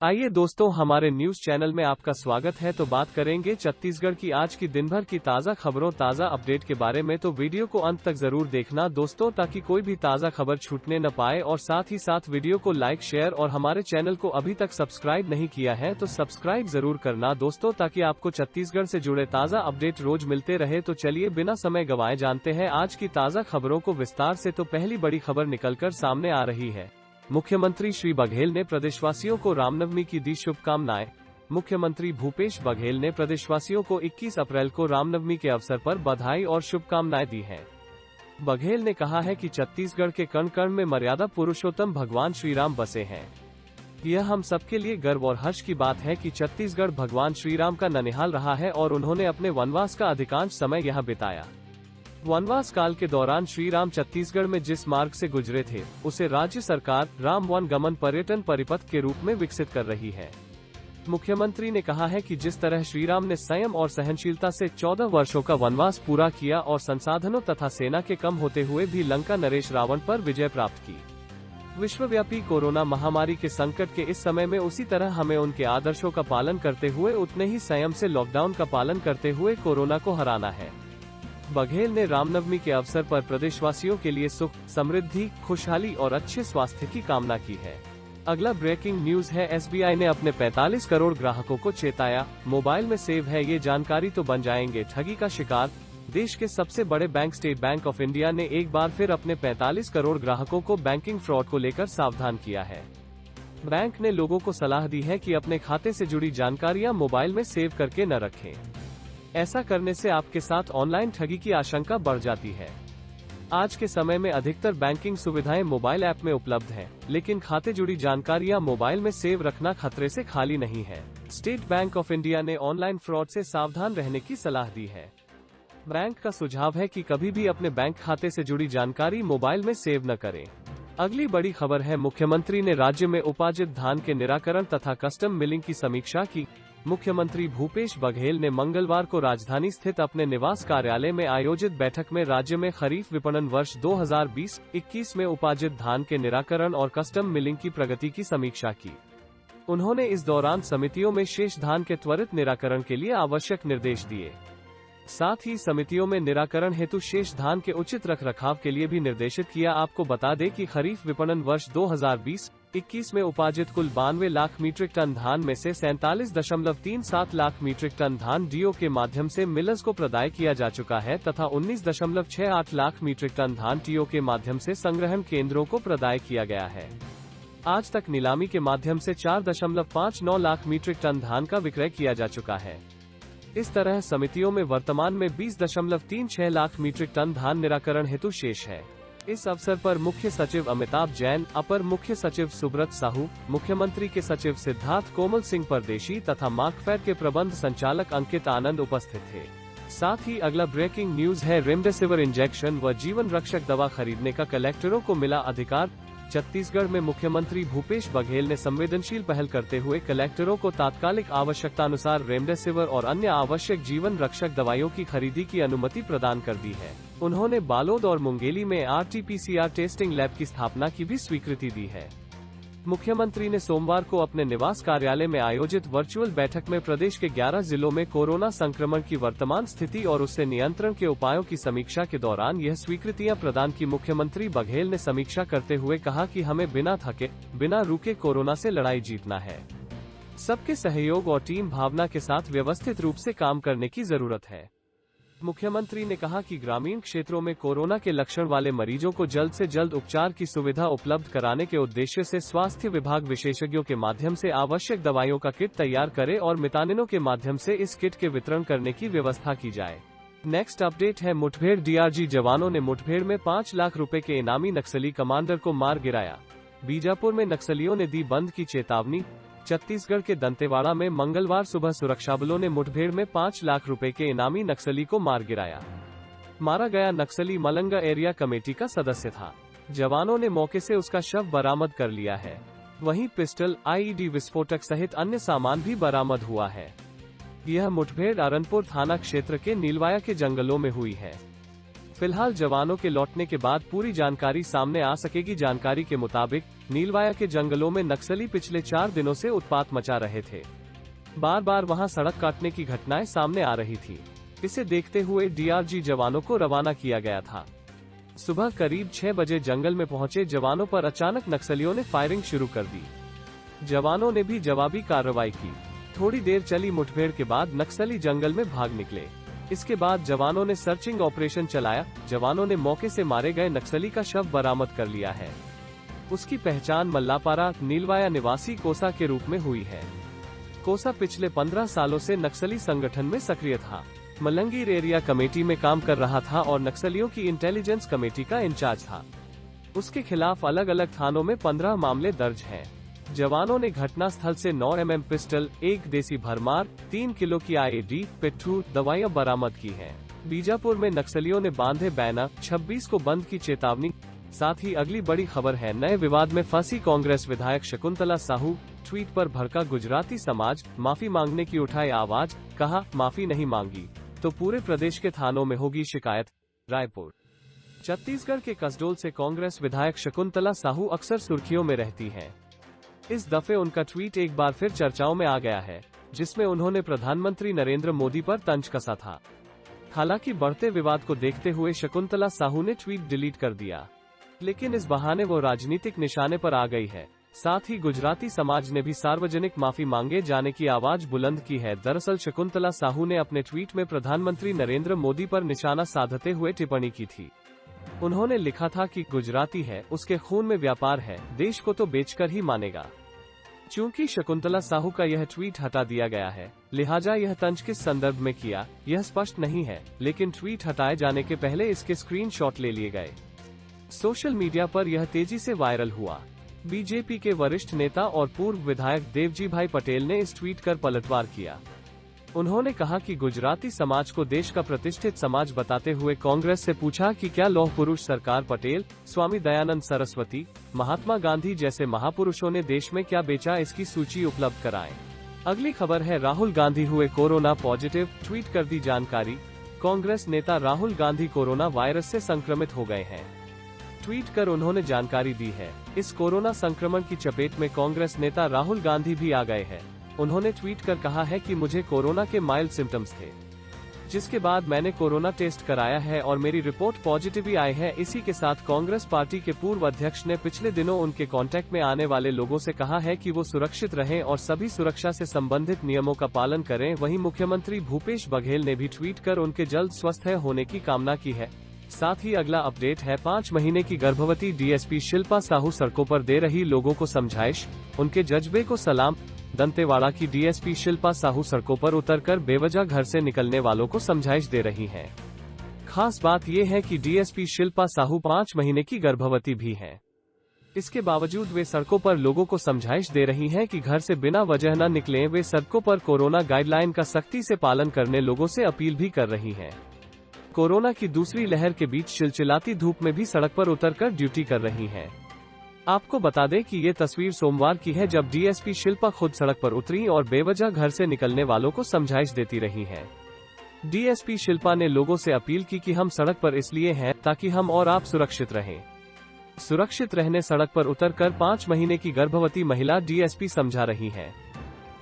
आइए दोस्तों, हमारे न्यूज चैनल में आपका स्वागत है। तो बात करेंगे छत्तीसगढ़ की आज की दिन भर की ताज़ा खबरों, ताज़ा अपडेट के बारे में। तो वीडियो को अंत तक जरूर देखना दोस्तों, ताकि कोई भी ताज़ा खबर छूटने न पाए। और साथ ही साथ वीडियो को लाइक, शेयर और हमारे चैनल को अभी तक सब्सक्राइब नहीं किया है तो सब्सक्राइब जरूर करना दोस्तों, ताकि आपको छत्तीसगढ़ से जुड़े ताज़ा अपडेट रोज मिलते रहे। तो चलिए बिना समय गंवाए जानते हैं आज की ताज़ा खबरों को विस्तार से। तो पहली बड़ी खबर निकलकर सामने आ रही है। मुख्यमंत्री श्री बघेल ने प्रदेशवासियों को रामनवमी की दी शुभकामनाएं। मुख्यमंत्री भूपेश बघेल ने प्रदेशवासियों को 21 अप्रैल को रामनवमी के अवसर पर बधाई और शुभकामनाएं दी हैं। बघेल ने कहा है कि छत्तीसगढ़ के कण कण में मर्यादा पुरुषोत्तम भगवान श्री राम बसे हैं। यह हम सबके लिए गर्व और हर्ष की बात है कि छत्तीसगढ़ भगवान श्री राम का ननिहाल रहा है और उन्होंने अपने वनवास का अधिकांश समय यहाँ बिताया। वनवास काल के दौरान श्री राम छत्तीसगढ़ में जिस मार्ग से गुजरे थे, उसे राज्य सरकार राम वन गमन पर्यटन परिपथ के रूप में विकसित कर रही है। मुख्यमंत्री ने कहा है कि जिस तरह श्री राम ने संयम और सहनशीलता से 14 वर्षों का वनवास पूरा किया और संसाधनों तथा सेना के कम होते हुए भी लंका नरेश रावण पर विजय प्राप्त की। विश्वव्यापी कोरोना महामारी के संकट के इस समय में उसी तरह हमें उनके आदर्शों का पालन करते हुए उतने ही संयम से लॉकडाउन का पालन करते हुए कोरोना को हराना है। बघेल ने रामनवमी के अवसर पर प्रदेशवासियों के लिए सुख, समृद्धि, खुशहाली और अच्छे स्वास्थ्य की कामना की है। अगला ब्रेकिंग न्यूज है। एसबीआई ने अपने 45 करोड़ ग्राहकों को चेताया, मोबाइल में सेव है ये जानकारी तो बन जाएंगे ठगी का शिकार। देश के सबसे बड़े bank state bank of India ने एक बार फिर अपने 45 करोड़ ग्राहकों को बैंकिंग फ्रॉड को लेकर सावधान किया है। बैंक ने लोगों को सलाह दी है कि अपने खाते से जुड़ी जानकारियां मोबाइल में सेव करके न रखें। ऐसा करने से आपके साथ ऑनलाइन ठगी की आशंका बढ़ जाती है। आज के समय में अधिकतर बैंकिंग सुविधाएं मोबाइल ऐप में उपलब्ध हैं, लेकिन खाते जुड़ी जानकारियां मोबाइल में सेव रखना खतरे से खाली नहीं है। स्टेट बैंक ऑफ इंडिया ने ऑनलाइन फ्रॉड से सावधान रहने की सलाह दी है। बैंक का सुझाव है कि कभी भी अपने बैंक खाते से जुड़ी जानकारी मोबाइल में सेव न करें। अगली बड़ी खबर है। मुख्यमंत्री ने राज्य में उपार्जित धान के निराकरण तथा कस्टम मिलिंग की समीक्षा की। मुख्यमंत्री भूपेश बघेल ने मंगलवार को राजधानी स्थित अपने निवास कार्यालय में आयोजित बैठक में राज्य में खरीफ विपणन वर्ष 2020-21 में उपार्जित धान के निराकरण और कस्टम मिलिंग की प्रगति की समीक्षा की। उन्होंने इस दौरान समितियों में शेष धान के त्वरित निराकरण के लिए आवश्यक निर्देश दिए। साथ ही समितियों में निराकरण हेतु शेष धान के उचित रखरखाव के लिए भी निर्देशित किया। आपको बता दें कि खरीफ विपणन वर्ष 2020-21 में उपार्जित कुल 92 लाख मीट्रिक टन धान में से 47.37 लाख मीट्रिक टन धान डीओ के माध्यम से मिलर्स को प्रदाय किया जा चुका है तथा 19.68 लाख मीट्रिक टन धान टीओ के माध्यम से संग्रहण केंद्रों को प्रदाय किया गया है। आज तक नीलामी के माध्यम से 4.59 लाख मीट्रिक टन धान का विक्रय किया जा चुका है। इस तरह समितियों में वर्तमान में 20.36 लाख मीट्रिक टन धान निराकरण हेतु शेष है। इस अवसर पर मुख्य सचिव अमिताभ जैन, अपर मुख्य सचिव सुब्रत साहू, मुख्यमंत्री के सचिव सिद्धार्थ कोमल सिंह परदेशी तथा मार्कफेड के प्रबंध संचालक अंकित आनंद उपस्थित थे। साथ ही अगला ब्रेकिंग न्यूज है। रेमडेसिविर इंजेक्शन व जीवन रक्षक दवा खरीदने का कलेक्टरों को मिला अधिकार। छत्तीसगढ़ में मुख्यमंत्री भूपेश बघेल ने संवेदनशील पहल करते हुए कलेक्टरों को तात्कालिक आवश्यकतानुसार रेमडेसिविर और अन्य आवश्यक जीवन रक्षक दवाइयों की खरीदी की अनुमति प्रदान कर दी है। उन्होंने बालोद और मुंगेली में RT-PCR टेस्टिंग लैब की स्थापना की भी स्वीकृति दी है। मुख्यमंत्री ने सोमवार को अपने निवास कार्यालय में आयोजित वर्चुअल बैठक में प्रदेश के 11 जिलों में कोरोना संक्रमण की वर्तमान स्थिति और उससे नियंत्रण के उपायों की समीक्षा के दौरान यह स्वीकृतियां प्रदान की। मुख्यमंत्री बघेल ने समीक्षा करते हुए कहा कि हमें बिना थके, बिना रुके कोरोना से लड़ाई जीतना है। सबके सहयोग और टीम भावना के साथ व्यवस्थित रूप से काम करने की जरूरत है। मुख्यमंत्री ने कहा कि ग्रामीण क्षेत्रों में कोरोना के लक्षण वाले मरीजों को जल्द से जल्द उपचार की सुविधा उपलब्ध कराने के उद्देश्य से स्वास्थ्य विभाग विशेषज्ञों के माध्यम से आवश्यक दवाइयों का किट तैयार करे और मितानिनों के माध्यम से इस किट के वितरण करने की व्यवस्था की जाए। नेक्स्ट अपडेट है। मुठभेड़। डीआरजी जवानों ने मुठभेड़ में 5 लाख रुपए के इनामी नक्सली कमांडर को मार गिराया। बीजापुर में नक्सलियों ने दी बंद की चेतावनी। छत्तीसगढ़ के दंतेवाड़ा में मंगलवार सुबह सुरक्षाबलों ने मुठभेड़ में 5 लाख रुपए के इनामी नक्सली को मार गिराया। मारा गया नक्सली मलंगा एरिया कमेटी का सदस्य था। जवानों ने मौके से उसका शव बरामद कर लिया है। वहीं पिस्टल, आईईडी विस्फोटक सहित अन्य सामान भी बरामद हुआ है। यह मुठभेड़ अरनपुर थाना क्षेत्र के नीलवाया के जंगलों में हुई है। फिलहाल जवानों के लौटने के बाद पूरी जानकारी सामने आ सकेगी। जानकारी के मुताबिक नीलवाया के जंगलों में नक्सली पिछले 4 दिनों से उत्पात मचा रहे थे। बार बार वहां सड़क काटने की घटनाएं सामने आ रही थी। इसे देखते हुए डीआरजी जवानों को रवाना किया गया था। सुबह करीब 6 बजे जंगल में पहुंचे जवानों पर अचानक नक्सलियों ने फायरिंग शुरू कर दी। जवानों ने भी जवाबी कार्रवाई की। थोड़ी देर चली मुठभेड़ के बाद नक्सली जंगल में भाग निकले। इसके बाद जवानों ने सर्चिंग ऑपरेशन चलाया। जवानों ने मौके से मारे गए नक्सली का शव बरामद कर लिया है। उसकी पहचान मल्लापारा नीलवाया निवासी कोसा के रूप में हुई है। कोसा पिछले 15 सालों से नक्सली संगठन में सक्रिय था। मलंगीर एरिया कमेटी में काम कर रहा था और नक्सलियों की इंटेलिजेंस कमेटी का इंचार्ज था। उसके खिलाफ अलग अलग थानों में 15 मामले दर्ज हैं। जवानों ने घटना स्थल से 9 mm पिस्टल, 1 देसी भरमार, 3 किलो की IED, पिट्ठू, दवाइयां बरामद की हैं। बीजापुर में नक्सलियों ने बांधे बैनर, 26 को बंद की चेतावनी। साथ ही अगली बड़ी खबर है, नए विवाद में फंसी कांग्रेस विधायक शकुंतला साहू, ट्वीट पर भड़का गुजराती समाज, माफी मांगने की उठाई आवाज, कहा माफी नहीं मांगी तो पूरे प्रदेश के थानों में होगी शिकायत। रायपुर। छत्तीसगढ़ के कसडोल से कांग्रेस विधायक शकुंतला साहू अक्सर सुर्खियों में रहती हैं। इस दफे उनका ट्वीट एक बार फिर चर्चाओं में आ गया है, जिसमें उन्होंने प्रधानमंत्री नरेंद्र मोदी पर तंज कसा था। हालांकि बढ़ते विवाद को देखते हुए शकुंतला साहू ने ट्वीट डिलीट कर दिया, लेकिन इस बहाने वो राजनीतिक निशाने पर आ गई है। साथ ही गुजराती समाज ने भी सार्वजनिक माफी मांगे जाने की आवाज बुलंद की है। दरअसल शकुंतला साहू ने अपने ट्वीट में प्रधानमंत्री नरेंद्र मोदी पर निशाना साधते हुए टिप्पणी की थी। उन्होंने लिखा था कि गुजराती है, उसके खून में व्यापार है, देश को तो बेचकर ही मानेगा। चूंकि शकुंतला साहू का यह ट्वीट हटा दिया गया है, लिहाजा यह तंज किस संदर्भ में किया यह स्पष्ट नहीं है, लेकिन ट्वीट हटाए जाने के पहले इसके स्क्रीनशॉट ले लिए गए। सोशल मीडिया पर यह तेजी से वायरल हुआ। बीजेपी के वरिष्ठ नेता और पूर्व विधायक देवजी भाई पटेल ने इस ट्वीट कर पलटवार किया। उन्होंने कहा कि गुजराती समाज को देश का प्रतिष्ठित समाज बताते हुए कांग्रेस से पूछा कि क्या लौह पुरुष सरकार पटेल, स्वामी दयानंद सरस्वती, महात्मा गांधी जैसे महापुरुषों ने देश में क्या बेचा, इसकी सूची उपलब्ध कराएं। अगली खबर है, राहुल गांधी हुए कोरोना पॉजिटिव, ट्वीट कर दी जानकारी। कांग्रेस नेता राहुल गांधी कोरोना वायरस से संक्रमित हो गए हैं। ट्वीट कर उन्होंने जानकारी दी है। इस कोरोना संक्रमण की चपेट में कांग्रेस नेता राहुल गांधी भी आ गए हैं। उन्होंने ट्वीट कर कहा है कि मुझे कोरोना के माइल्ड सिम्टम्स थे, जिसके बाद मैंने कोरोना टेस्ट कराया है और मेरी रिपोर्ट पॉजिटिव ही आई है। इसी के साथ कांग्रेस पार्टी के पूर्व अध्यक्ष ने पिछले दिनों उनके कांटेक्ट में आने वाले लोगों से कहा है कि वो सुरक्षित रहें और सभी सुरक्षा से संबंधित नियमों का पालन करें। वहीं मुख्यमंत्री भूपेश बघेल ने भी ट्वीट कर उनके जल्द स्वस्थ होने की कामना की है। साथ ही अगला अपडेट है, 5 महीने की गर्भवती डीएसपी शिल्पा साहू सड़कों पर दे रही लोगों को समझाइश, उनके जज्बे को सलाम। दंतेवाड़ा की डीएसपी शिल्पा साहू सड़कों पर उतरकर बेवजह घर से निकलने वालों को समझाइश दे रही हैं। खास बात यह है कि डीएसपी शिल्पा साहू 5 महीने की गर्भवती भी हैं। इसके बावजूद वे सड़कों पर लोगों को समझाइश दे रही हैं कि घर से बिना वजह न निकलें। वे सड़कों पर कोरोना गाइडलाइन का सख्ती से पालन करने लोगों से अपील भी कर रही हैं। कोरोना की दूसरी लहर के बीच चिलचिलाती धूप में भी सड़क पर उतरकर ड्यूटी कर रही हैं। आपको बता दें कि ये तस्वीर सोमवार की है, जब डीएसपी शिल्पा खुद सड़क पर उतरी और बेवजह घर से निकलने वालों को समझाइश देती रही हैं। डीएसपी शिल्पा ने लोगों से अपील की कि हम सड़क पर इसलिए हैं ताकि हम और आप सुरक्षित रहें। सुरक्षित रहने सड़क पर उतरकर 5 महीने की गर्भवती महिला डीएसपी समझा रही है।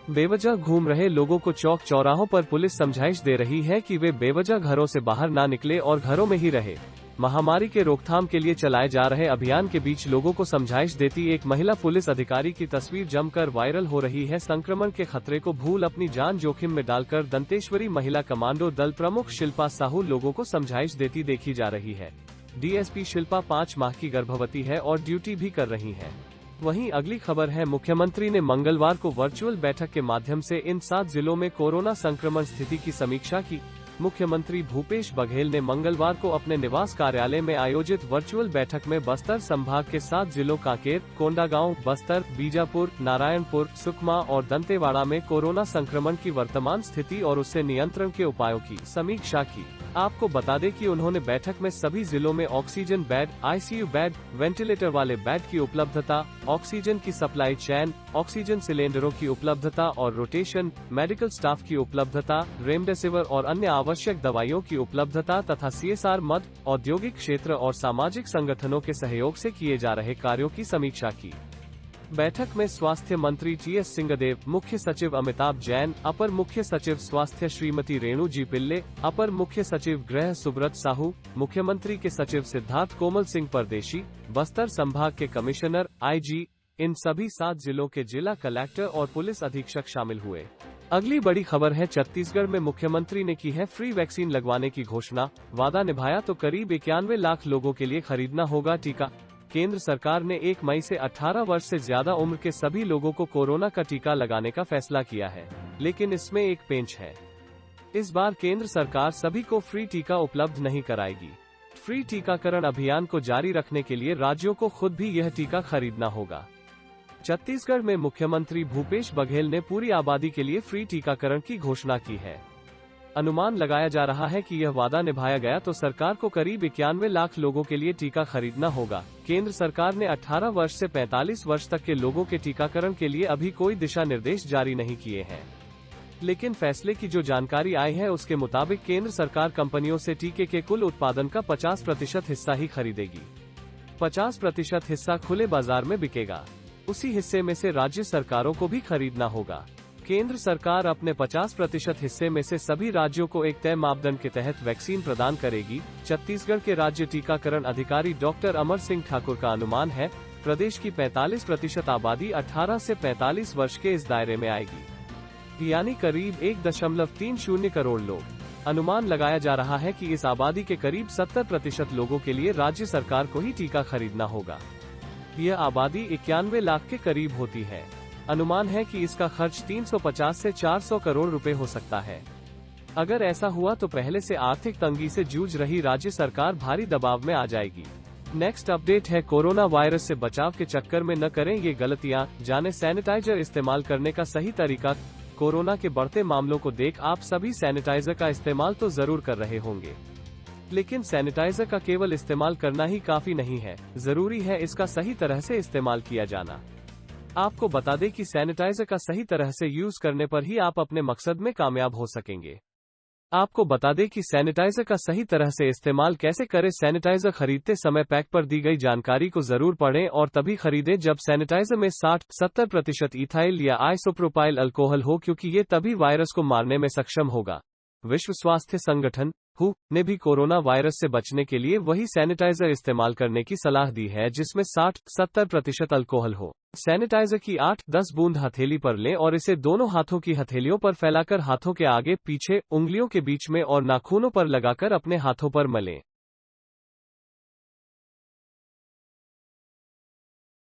बेवजह घूम रहे लोगों को चौक चौराहों पर पुलिस समझाइश दे रही है कि वे बेवजह घरों से बाहर ना निकले और घरों में ही रहे। महामारी के रोकथाम के लिए चलाए जा रहे अभियान के बीच लोगों को समझाइश देती एक महिला पुलिस अधिकारी की तस्वीर जमकर वायरल हो रही है। संक्रमण के खतरे को भूल अपनी जान जोखिम में डालकर दंतेश्वरी महिला कमांडो दल प्रमुख शिल्पा साहू लोगों को समझाइश देती देखी जा रही है। डीएसपी शिल्पा 5 माह की गर्भवती है और ड्यूटी भी कर रही है। वहीं अगली खबर है, मुख्यमंत्री ने मंगलवार को वर्चुअल बैठक के माध्यम से इन 7 जिलों में कोरोना संक्रमण स्थिति की समीक्षा की। मुख्यमंत्री भूपेश बघेल ने मंगलवार को अपने निवास कार्यालय में आयोजित वर्चुअल बैठक में बस्तर संभाग के 7 जिलों कांकेर, कोंडागांव, बस्तर, बीजापुर, नारायणपुर, सुकमा और दंतेवाड़ा में कोरोना संक्रमण की वर्तमान स्थिति और उससे नियंत्रण के उपायों की समीक्षा की। आपको बता दें कि उन्होंने बैठक में सभी जिलों में oxygen bed, ICU bed, ventilator वाले बेड की उपलब्धता, ऑक्सीजन की सप्लाई चैन, ऑक्सीजन सिलेंडरों की उपलब्धता और रोटेशन, मेडिकल स्टाफ की उपलब्धता, रेमडेसिविर और अन्य आवश्यक दवाइयों की उपलब्धता तथा सीएसआर मद, औद्योगिक क्षेत्र और सामाजिक संगठनों के सहयोग से किए जा रहे कार्यों की समीक्षा की। बैठक में स्वास्थ्य मंत्री टी.एस. सिंहदेव, मुख्य सचिव अमिताभ जैन, अपर मुख्य सचिव स्वास्थ्य श्रीमती रेणु जी पिल्ले, अपर मुख्य सचिव गृह सुब्रत साहू, मुख्यमंत्री के सचिव सिद्धार्थ कोमल सिंह परदेशी, बस्तर संभाग के कमिश्नर, आईजी, इन सभी 7 जिलों के जिला कलेक्टर और पुलिस अधीक्षक शामिल हुए। अगली बड़ी खबर है, छत्तीसगढ़ में मुख्यमंत्री ने की है फ्री वैक्सीन लगवाने की घोषणा। वादा निभाया तो करीब 91 लाख लोगों के लिए खरीदना होगा टीका। केंद्र सरकार ने 1 मई से 18 वर्ष से ज्यादा उम्र के सभी लोगों को कोरोना का टीका लगाने का फैसला किया है, लेकिन इसमें एक पेंच है। इस बार केंद्र सरकार सभी को फ्री टीका उपलब्ध नहीं कराएगी। फ्री टीकाकरण अभियान को जारी रखने के लिए राज्यों को खुद भी यह टीका खरीदना होगा। छत्तीसगढ़ में मुख्यमंत्री भूपेश बघेल ने पूरी आबादी के लिए फ्री टीकाकरण की घोषणा की है। अनुमान लगाया जा रहा है कि यह वादा निभाया गया तो सरकार को करीब 91 लाख लोगों के लिए टीका खरीदना होगा। केंद्र सरकार ने 18 वर्ष से 45 वर्ष तक के लोगों के टीकाकरण के लिए अभी कोई दिशा निर्देश जारी नहीं किए हैं, लेकिन फैसले की जो जानकारी आई है उसके मुताबिक केंद्र सरकार कंपनियों से टीके के कुल उत्पादन का 50% हिस्सा ही खरीदेगी। 50% हिस्सा खुले बाजार में बिकेगा, उसी हिस्से में से राज्य सरकारों को भी खरीदना होगा। केंद्र सरकार अपने 50% हिस्से में से सभी राज्यों को एक तय मापदंड के तहत वैक्सीन प्रदान करेगी। छत्तीसगढ़ के राज्य टीकाकरण अधिकारी डॉक्टर अमर सिंह ठाकुर का अनुमान है, प्रदेश की 45% आबादी 18 से 45 वर्ष के इस दायरे में आएगी, यानी करीब 1.30 करोड़ लोग। अनुमान लगाया जा रहा है कि इस आबादी के करीब 70% लोगों के लिए राज्य सरकार को ही टीका खरीदना होगा। यह आबादी 91 लाख के करीब होती है। अनुमान है कि इसका खर्च 350 से 400 करोड़ रुपए हो सकता है। अगर ऐसा हुआ तो पहले से आर्थिक तंगी से जूझ रही राज्य सरकार भारी दबाव में आ जाएगी। नेक्स्ट अपडेट है, कोरोना वायरस से बचाव के चक्कर में न करें ये गलतियां, जाने सैनिटाइजर इस्तेमाल करने का सही तरीका। कोरोना के बढ़ते मामलों को देख आप सभी सैनिटाइजर का इस्तेमाल तो जरूर कर रहे होंगे, लेकिन सैनिटाइजर का केवल इस्तेमाल करना ही काफी नहीं है, जरूरी है इसका सही तरह से इस्तेमाल किया जाना। आपको बता दें कि सैनिटाइजर का सही तरह से यूज करने पर ही आप अपने मकसद में कामयाब हो सकेंगे। आपको बता दें कि सैनिटाइजर का सही तरह से इस्तेमाल कैसे करें। सैनिटाइजर खरीदते समय पैक पर दी गई जानकारी को जरूर पढ़ें और तभी खरीदें जब सैनिटाइजर में 60-70% इथाइल या आइसोप्रोपाइल अल्कोहल हो, क्योंकि ये तभी वायरस को मारने में सक्षम होगा। विश्व स्वास्थ्य संगठन WHO ने भी कोरोना वायरस से बचने के लिए वही सैनिटाइजर इस्तेमाल करने की सलाह दी है जिसमें 60-70% अल्कोहल हो। सैनिटाइजर की 8-10 बूंद हथेली पर लें और इसे दोनों हाथों की हथेलियों पर फैलाकर हाथों के आगे, पीछे, उंगलियों के बीच में और नाखूनों पर लगाकर अपने हाथों पर मलें।